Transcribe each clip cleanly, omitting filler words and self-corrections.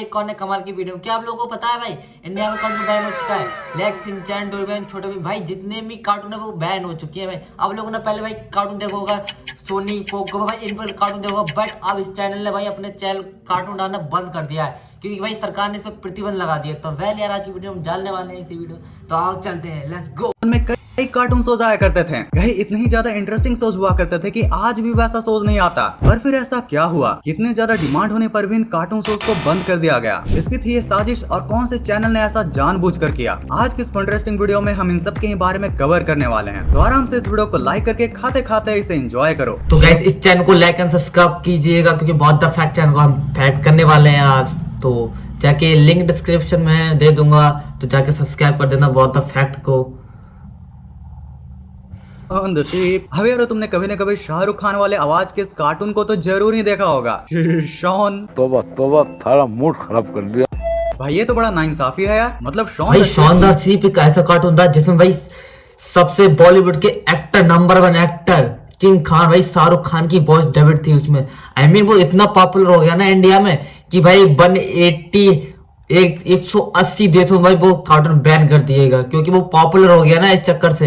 एक और ने कमाल की वीडियो। क्या आप लोगों को पता है भाई, इंडिया में कार्टून बैन हो चुका है। लेक्स, शिनचैन, डोरेमोन, छोटे भीम, भाई जितने भी कार्टून है वो बैन हो चुके हैं भाई। आप लोगों ने पहले भाई कार्टून देखा होगा, सोनी, पोगो, भाई इन पर कार्टून देखा होगा, बट अब इस चैनल ने भाई अपने चैनल कार्टून डालना बंद कर दिया है, क्योंकि भाई सरकार ने इस पर प्रतिबंध लगा दिया। तो वेल यार, आज की वीडियो हम डालने वाले हैं इसी वीडियो, तो आओ चलते हैं, लेट्स गो। में कई कार्टून शोज आया करते थे, कई इतने ही ज्यादा इंटरेस्टिंग शोज हुआ करते थे कि आज भी वैसा शोज नहीं आता। पर फिर ऐसा क्या हुआ, कितने ज्यादा डिमांड होने पर भी इन कार्टून शोज को बंद कर दिया गया? इसकी थी ये साजिश और कौन से चैनल ने ऐसा जानबूझकर किया? आज की इस इंटरेस्टिंग वीडियो में हम इन सब के ही बारे में कवर करने वाले हैं। तो आराम से इस वीडियो को लाइक करके खाते खाते इसे एंजॉय करो। तो गाइस इस चैनल को लाइक एंड सब्सक्राइब कीजिएगा, क्योंकि बहुत द फैक्ट चैनल को हम फैक्ट करने वाले हैं आज। तो जाके लिंक डिस्क्रिप्शन में दे दूंगा, तो जाके सब्सक्राइब कर देना बहुत द फैक्ट को। On the ship. अब यार, तुमने कभी न कभी शाहरुख खान वाले आवाज के इस कार्टून को तो जरूर ही देखा होगा, शॉन। तोबा तोबा, थारा मूड खराब कर दिया भाई ये तो बड़ा नाइंसाफी है यार। मतलब भाई शॉन द शीप एक ऐसा कार्टून था जिसमें भाई सबसे बॉलीवुड के actor, number 1 actor king Khan, भाई शाहरुख खान की वॉइस डेब्यूट थी उसमें। आई मीन वो इतना पॉपुलर हो गया ना इंडिया में कि भाई 180 देशों में भाई वो कार्टून बैन कर दिएगा, क्योंकि वो पॉपुलर हो गया ना इस चक्कर से।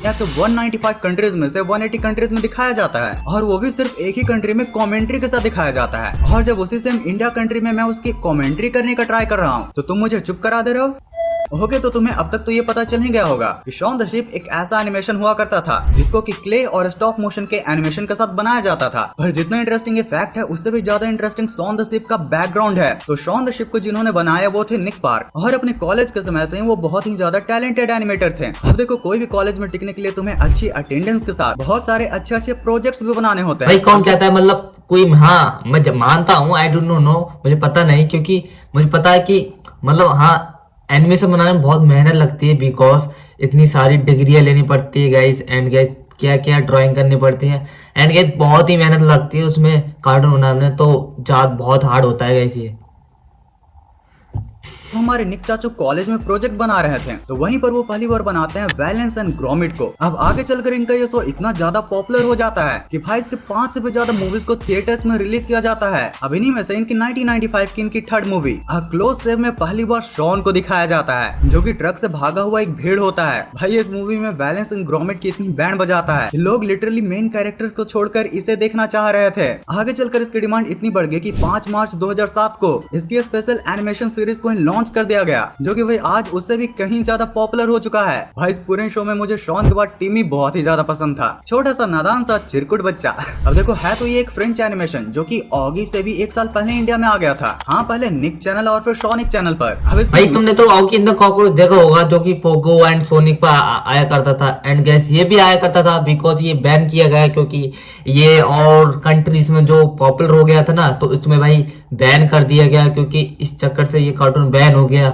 या तो 195 कंट्रीज में से 180 कंट्रीज में दिखाया जाता है, और वो भी सिर्फ एक ही कंट्री में कमेंट्री के साथ दिखाया जाता है। और जब उसी सेम इंडिया कंट्री में मैं उसकी कमेंट्री करने का ट्राई कर रहा हूँ, तो तुम मुझे चुप करा दे रहे हो। ओके, तो तुम्हें अब तक तो ये पता चल ही गया होगा कि शॉन द शिप एक ऐसा एनिमेशन हुआ करता था जिसको कि क्ले और स्टॉप मोशन के एनिमेशन के साथ बनाया जाता था। पर जितना इंटरेस्टिंग ये फैक्ट है, उससे भी ज्यादा इंटरेस्टिंग शॉन द शिप का बैकग्राउंड है। तो शॉन द शिप को जिन्होंने बनाया वो थे निक पार्क, और अपने कॉलेज के समय से वो बहुत ही ज्यादा टैलेंटेड एनिमेटर थे। अब देखो, कोई भी कॉलेज में टिकने के लिए तुम्हें अच्छी अटेंडेंस के साथ बहुत सारे अच्छे अच्छे प्रोजेक्ट्स भी बनाने होते हैं। भाई कौन कहता है, मतलब कोई, हाँ मैं मानता हूँ, आई डोंट नो, मुझे पता नहीं, क्योंकि मुझे पता है कि मतलब हाँ एनिमेशन बनाने में बहुत मेहनत लगती है, बिकॉज इतनी सारी डिग्रियां लेनी पड़ती है गाइस, एंड गाइस क्या क्या ड्राइंग करनी पड़ती है, एंड गाइस बहुत ही मेहनत लगती है उसमें कार्टून बनाने में, तो बहुत हार्ड होता है गाइस ये। हमारे निक चाचू कॉलेज में प्रोजेक्ट बना रहे थे, तो वहीं पर वो पहली बार बनाते हैं वैलेंस एंड ग्रोमिट को। अब आगे चलकर इनका ये शो इतना ज्यादा पॉपुलर हो जाता है कि भाई इसके 5 से भी ज्यादा मूवीज को थिएटर्स में रिलीज किया जाता है। अब इन्हीं में से इनकी 1995 की इनकी third movie a close save में पहली बार शॉन को दिखाया जाता है, जो कि ट्रक से भागा हुआ एक भेड़ होता है। भाई इस मूवी में वैलेंस एंड ग्रोमिट की इतनी बैंड बजाता है कि लोग लिटरली मेन कैरेक्टर्स को छोड़कर इसे देखना चाह रहे थे। आगे चलकर इसकी डिमांड इतनी बढ़ गई कि 5 मार्च 2007 को इसकी स्पेशल एनिमेशन सीरीज को लॉन्च कर दिया गया, जो कि भाई आज उससे भी कहीं ज्यादा पॉपुलर हो चुका है। भाई इस पूरे शो में मुझे शॉन के बाद टिमी बहुत ही ज्यादा पसंद था, छोटा सा नादान सा चिरकुट बच्चा। अब देखो, है तो ये एक फ्रेंच एनिमेशन जो कि ऑगी से भी 1 साल पहले इंडिया में आ गया था। हाँ, पहले निक चैनल और फिर सोनिक चैनल पर। भाई तुमने तो ऑगी इन द कॉकरोच देखा होगा, जो कि पोगो एंड सोनिक पर आया करता था, एंड गैस ये भी आया करता था, बिकॉज ये बैन किया गया क्योंकि ये और कंट्रीज में जो पॉपुलर हो गया था ना, तो इसमें भाई बैन कर दिया गया, क्योंकि इस चक्कर से ये कार्टून बैन हो गया।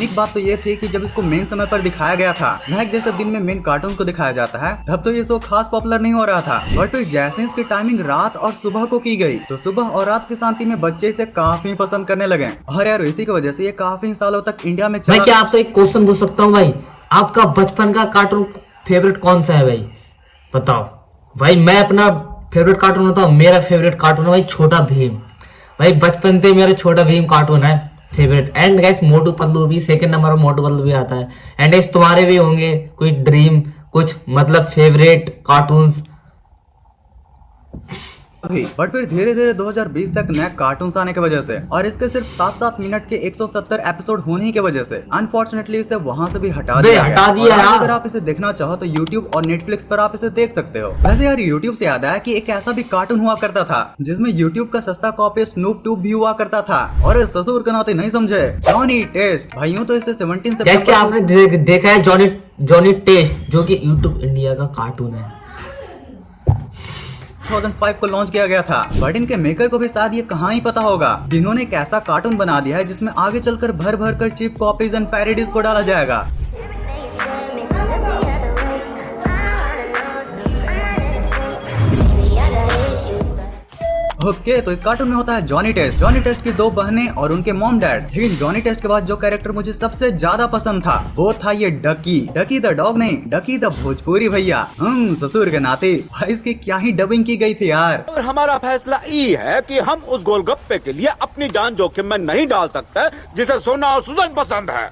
एक बात तो ये थी कि जब इसको मेन समय पर दिखाया गया था, लाइक जैसे दिन में मेन कार्टून को दिखाया जाता है, तब तो ये शो खास पॉपुलर नहीं हो रहा था। बट फिर जैसे इसकी टाइमिंग रात और सुबह को की गई, तो सुबह और रात की शांति में बच्चे इसे काफी पसंद करने लगे। और यार इसी की वजह से ये काफी सालों तक इंडिया में चला। मैं क्या आपसे एक क्वेश्चन पूछ सकता हूँ भाई, आपका बचपन का कार्टून फेवरेट कौन सा है भाई, बताओ। भाई मैं अपना फेवरेट कार्टून बताऊँ, मेरा फेवरेट कार्टून है भाई छोटा भीम। भाई बचपन से मेरा छोटा भीम कार्टून है favourite. And guys Motu Patlu भी सेकंड नंबर पर, मोटू पतलू भी आता है। एंड गाइस तुम्हारे भी होंगे कोई ड्रीम, कुछ मतलब फेवरेट कार्टून्स। बट फिर धीरे धीरे 2020 तक नए कार्टून्स आने की वजह से और इसके सिर्फ 7-7 मिनट के 170 एपिसोड होने की वजह से अनफॉर्चुनेटली इसे वहां से भी हटा दिया गया। और अगर आप इसे देखना चाहो तो YouTube और Netflix पर आप इसे देख सकते हो। वैसे यार YouTube से याद आया कि एक ऐसा भी कार्टून हुआ करता था जिसमें YouTube का सस्ता कॉपी स्नूप ट्यूब भी हुआ करता था, और ससुर के नाते नहीं समझे, जॉनी टेस्ट। भाइयों तो इसे 17 से आपने देखा है जॉनी टेस्ट, जो कि YouTube इंडिया का कार्टून है। 2005 को लॉन्च किया गया था, बट इनके मेकर को भी शायद ये कहाँ ही पता होगा कि इन्होंने एक ऐसा कार्टून बना दिया है जिसमें आगे चलकर भर भर कर चीप कॉपीज एंड पैरोडीज को डाला जाएगा। ओके, तो इस कार्टून में होता है जॉनी टेस्ट। जॉनी टेस्ट की 2 बहनें और उनके मॉम डैड। लेकिन जॉनी टेस्ट के बाद जो कैरेक्टर मुझे सबसे ज्यादा पसंद था वो था ये डकी। डकी द डॉग नहीं, डकी द भोजपुरी भैया। ससुर के नाते भाई इसकी क्या ही डबिंग की गई थी यार। और हमारा फैसला ये है कि हम उस गोलगप्पे के लिए अपनी जान जोखिम में नहीं डाल सकते जिसे सोना और सुजन पसंद है।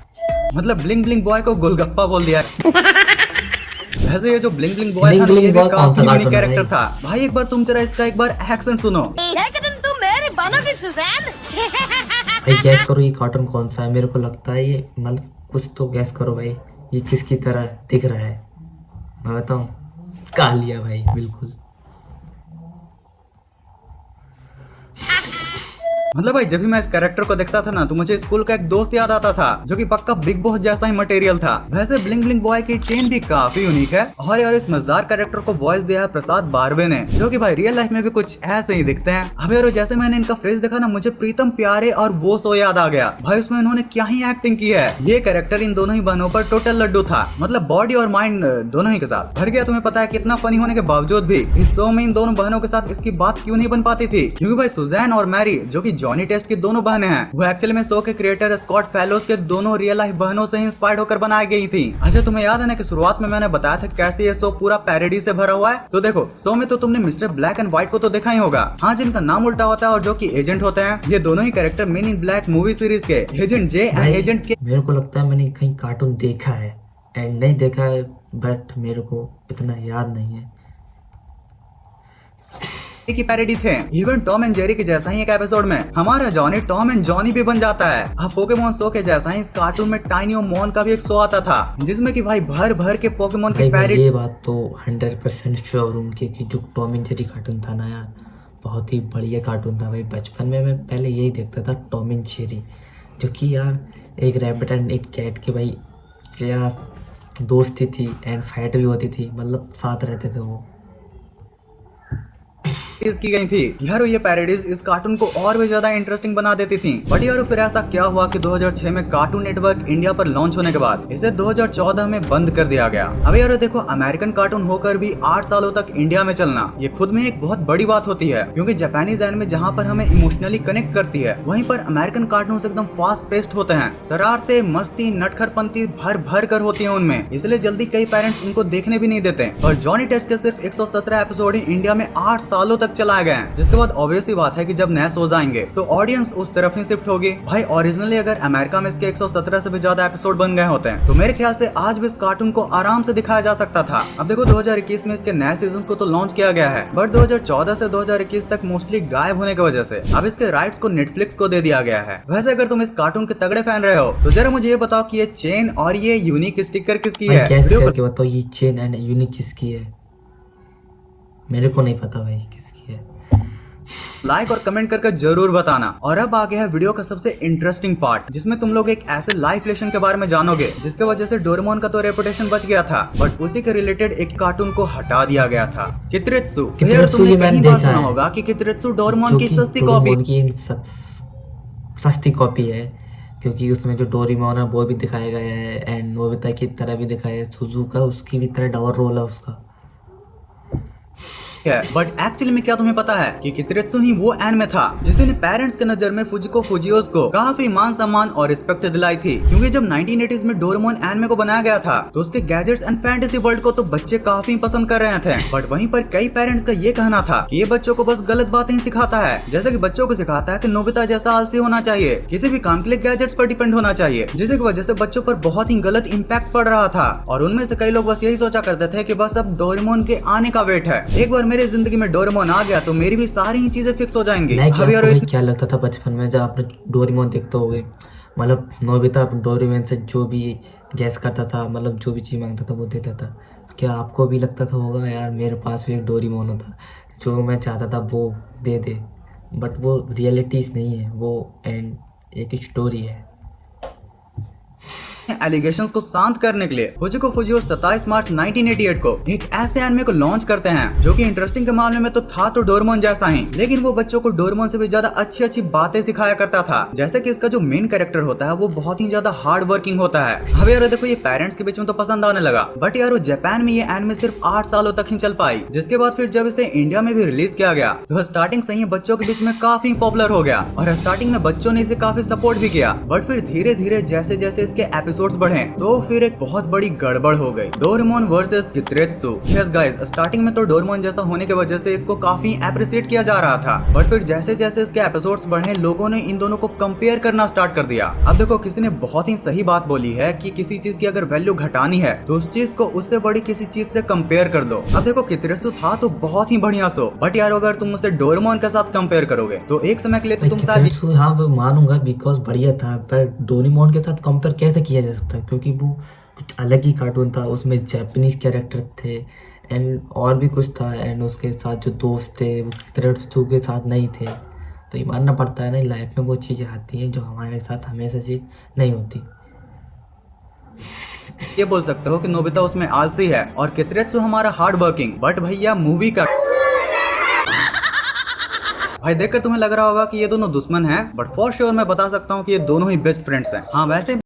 मतलब ब्लिंग ब्लिंग बॉय को गोलगप्पा बोल दिया। वैसे ये जो ब्लिंग ब्लिंग बॉय था ब्लिंग ब्लिंग ये भी बॉय कौन सा काफी यूनिक कार्टून है कैरेक्टर भाई? था। भाई एक बार तुम जरा इसका एक बार एक्शन सुनो। एक दिन तुम मेरी बनोगी सुजैन। भाई गैस करो ये कार्टून कौन सा है। मेरे को लगता है ये मतलब कुछ तो गैस करो भाई, ये किसकी तरह दिख रहा है। मैं बताऊं, कालिया भाई बिल्कुल। मतलब भाई जब भी मैं इस कैरेक्टर को देखता था ना तो मुझे स्कूल का एक दोस्त याद आता था जो कि पक्का बिग बॉस जैसा ही मटेरियल था। वैसे ब्लिंग ब्लिंग बॉय की चेन भी काफी यूनिक है। और यार इस मजेदार कैरेक्टर को वॉइस दिया है प्रसाद बारवे ने, जो कि भाई रियल लाइफ में भी कुछ ऐसे ही दिखते हैं। अब यार जैसे मैंने इनका फेस देखा ना मुझे प्रीतम प्यारे और वो शो याद आ गया। भाई उसमें इन्होंने क्या ही एक्टिंग की है। ये कैरेक्टर इन दोनों ही बहनों पर टोटल लड्डू था, मतलब बॉडी और माइंड दोनों ही के साथ भर गया। तुम्हें पता है कितना फनी होने के बावजूद भी इस शो में इन दोनों बहनों के साथ इसकी बात क्यों नहीं बन पाती थी? क्योंकि भाई सुजैन और मैरी जो कि जॉनी टेस्ट की दोनों बहनें हैं, वो एक्चुअली में शो के क्रिएटर स्कॉट फेलोस के दोनों रियल लाइफ बहनों से ही इंस्पायर्ड होकर बनाई गई थी। अच्छा तुम्हें याद है ना कि शुरुआत में मैंने बताया था कैसे ये शो पूरा पैरोडी से भरा हुआ है? तो देखो शो में तो तुमने मिस्टर ब्लैक एंड व्हाइट को तो देखा ही होगा, हाँ, जिनका नाम उल्टा होता है और जो कि एजेंट होते हैं। ये दोनों ही कैरेक्टर मेन इन ब्लैक मूवी सीरीज के एजेंट जे एंड भाई, एजेंट के मेरे को लगता है मैंने कहीं कार्टून देखा है एंड नहीं देखा है, बट मेरे को इतना याद नहीं है। की पैरोडी थे। इवन टॉम एंड जेरी के जैसा ही एक एपिसोड में हमारा जॉनी टॉम एंड जॉनी भी बन जाता है। अब पोकेमोन शो के जैसा ही इस कार्टून में टाइनी और मॉन का भी एक शो आता था जिसमें कि भाई भर भर के पोकेमोन की भाई मैं पैरोडी। ये बात तो 100% श्योर हूँ कि जो टॉम एंड जेरी कार्टून था ना यार, बहुत ही बढ़िया कार्टून था भाई। बचपन में मैं पहले यही देखता था टॉम एंड जेरी, जो कि यार एक रैबिट एंड एक कैट की भाई क्या दोस्ती थी एंड फाइट भी होती थी, मतलब साथ रहते थे वो। की गई थी यार। ये पैरोडीज इस कार्टून को और भी ज्यादा इंटरेस्टिंग बना देती थी। बट यार फिर ऐसा क्या हुआ कि 2006 में कार्टून नेटवर्क इंडिया पर लॉन्च होने के बाद इसे 2014 में बंद कर दिया गया। अब यार देखो अमेरिकन कार्टून होकर भी 8 सालों तक इंडिया में चलना ये खुद में एक बहुत बड़ी बात होती है, क्योंकि जापानीज एनिमे जहाँ पर हमें इमोशनली कनेक्ट करती है वहीं पर अमेरिकन कार्टून एकदम फास्ट पेस्ड होते हैं। शरारते मस्ती नटखटपंती भर भर कर होती है उनमें, इसलिए जल्दी कई पेरेंट्स उनको देखने भी नहीं देते। और जॉनी टेस्ट के सिर्फ 117 एपिसोड ही इंडिया में 8 सालों तक चलाए गए हैं, जिसके बाद ऑब्वियस ही बात है कि जब नए शोज आएंगे तो ऑडियंस उस तरफ ही शिफ्ट होगी। भाई ओरिजिनली अगर अमेरिका में इसके 117 से भी ज्यादा एपिसोड बन गए होते हैं तो मेरे ख्याल से आज भी इस कार्टून को आराम से दिखाया जा सकता था। अब देखो 2021 में इसके नए सीजन को तो लॉन्च किया गया है, बट 2014 से 2021 तक मोस्टली गायब होने की वजह से अब इसके राइट्स को नेटफ्लिक्स को दे दिया गया है। वैसे अगर तुम इस कार्टून के तगड़े फैन रहे हो तो जरा मुझे ये बताओ कि ये चेन और ये यूनिक स्टिकर किसकी है? कैसे वीडियो को करके बताओ ये चेन एंड यूनिक किसकी है? मेरे को नहीं पता भाई किसकी है। लाइक और कमेंट करके जरूर बताना। और अब आ गया है वीडियो का सबसे इंटरेस्टिंग पार्ट, जिसमें तुम लोग एक ऐसे लाइफ लेसन के बारे में जानोगे जिसके वजह से डोरेमोन का तो रेपुटेशन बच गया था, बट उसी के रिलेटेड एक कार्टून को हटा दिया गया था, कित्रेत्सु। कित्रेत्सु तुमने ये मैंने कहीं बार देखा सुना है। होगा कि कित्रेत्सु डोरेमोन जो की कि सस्ती कॉपी। डोरेमोन की सस्ती कॉपी है, क्योंकि उसमें जो डोरेमोन है वो भी दिखाया गया है एंड नोबिता की तरह भी दिखाया है, सुजुका उसकी भी तरह डबल रोल है उसका। है। बट एक्चुअली में क्या तुम्हें पता है कि कित्रेत्सु ही वो एनिमे था जिसने पेरेंट्स के नजर में फुजिको फुजियोस को काफी मान सम्मान और रिस्पेक्ट दिलाई थी, क्योंकि जब 1980s में डोरेमोन एनिमे को बनाया गया था तो उसके गैजेट्स एंड फैंटेसी वर्ल्ड को तो बच्चे काफी पसंद कर रहे थे। बट वहीं पर कई पेरेंट्स का ये कहना था कि ये बच्चों को बस गलत बातें ही सिखाता है, जैसे कि बच्चों को सिखाता है कि नोबिता जैसा आलसी होना चाहिए, किसी भी काम के लिए गैजेट्स पर डिपेंड होना चाहिए, जिसकी वजह से बच्चों पर बहुत ही गलत इम्पैक्ट पड़ रहा था। और उनमें से कई लोग बस यही सोचा करते थे कि बस अब डोरेमोन के आने का वेट है, एक बार मेरी जिंदगी में डोरेमोन आ गया तो मेरी भी सारी ही चीजें फिक्स हो जाएंगी। क्या लगता था बचपन में जब आपने डोरेमोन देखते होगे, मतलब नोबिता डोरेमोन से जो भी गैस करता था, मतलब जो भी चीज मांगता था वो देता था, क्या आपको भी लगता था होगा यार मेरे पास भी एक डोरेमोन होता, जो मैं चाहता था वो दे दे? बट वो रियलिटीज नहीं है, वो एंड एक स्टोरी है। एलिगेशंस को शांत करने के लिए फुजिको फुजियो 27 मार्च 1988 को एक ऐसे एनिमे को लॉन्च करते हैं जो कि इंटरेस्टिंग के मामले में तो था तो डोरेमोन जैसा ही, लेकिन वो बच्चों को डोरेमोन से भी ज्यादा अच्छी अच्छी बातें सिखाया करता था। जैसे कि इसका जो मेन कैरेक्टर होता है वो बहुत ही ज्यादा हार्ड वर्किंग होता है। अब यार देखो ये पेरेंट्स के बीच में तो पसंद आने लगा, बट यार जापान में ये एनिमे सिर्फ 8 सालों तक ही चल पाई। जिसके बाद फिर जब इसे इंडिया में भी रिलीज किया गया तो स्टार्टिंग से ही बच्चों के बीच में काफी पॉपुलर हो गया और स्टार्टिंग में बच्चों ने इसे काफी सपोर्ट भी किया। बट फिर धीरे धीरे जैसे जैसे इसके एपिसोड्स बढ़े तो फिर एक बहुत बड़ी गड़बड़ हो गई। Doraemon versus Kiteretsu. Yes guys, starting में तो डोरेमोन जैसा होने की वजह से इसको काफी अप्रिशिएट किया जा रहा था, बट फिर जैसे जैसे इसके एपिसोड्स बढ़े लोगों ने इन दोनों को कंपेयर करना स्टार्ट कर दिया। अब देखो किसी ने बहुत ही सही बात बोली है कि किसी चीज की अगर वैल्यू घटानी है तो उस चीज को उससे बड़ी किसी चीज से कंपेयर कर दो। अब देखो कित्रेत्सु था तो बहुत ही बढ़िया सो, बट यार अगर तुम उसे डोरेमोन के साथ कंपेयर करोगे तो एक समय के लिए तो तुम शायद कित्रेत्सु हाँ वो मानूंगा बिकॉज बढ़िया था, पर डोरेमोन के साथ कंपेयर कैसे किया जा सकता है क्योंकि वो कुछ अलग ही कार्टून था, उसमें जापानीज कैरेक्टर थे एंड और भी कुछ था, एंड उसके साथ जो दोस्त थे वो कित्रेत्सु के साथ नहीं थे। तो ये मानना पड़ता है ना, लाइफ में वो चीज़ें आती हैं जो हमारे साथ हमेशा चीज़ नहीं होती। ये बोल सकते हो कि नोबिता उसमें आलसी है और कित्रेत्सु हमारा हार्ड वर्किंग। बट भैया मूवी का भाई देखकर तुम्हें लग रहा होगा कि ये दोनों दुश्मन हैं, बट फॉर श्योर मैं बता सकता हूँ कि ये दोनों ही बेस्ट फ्रेंड्स हैं। हाँ वैसे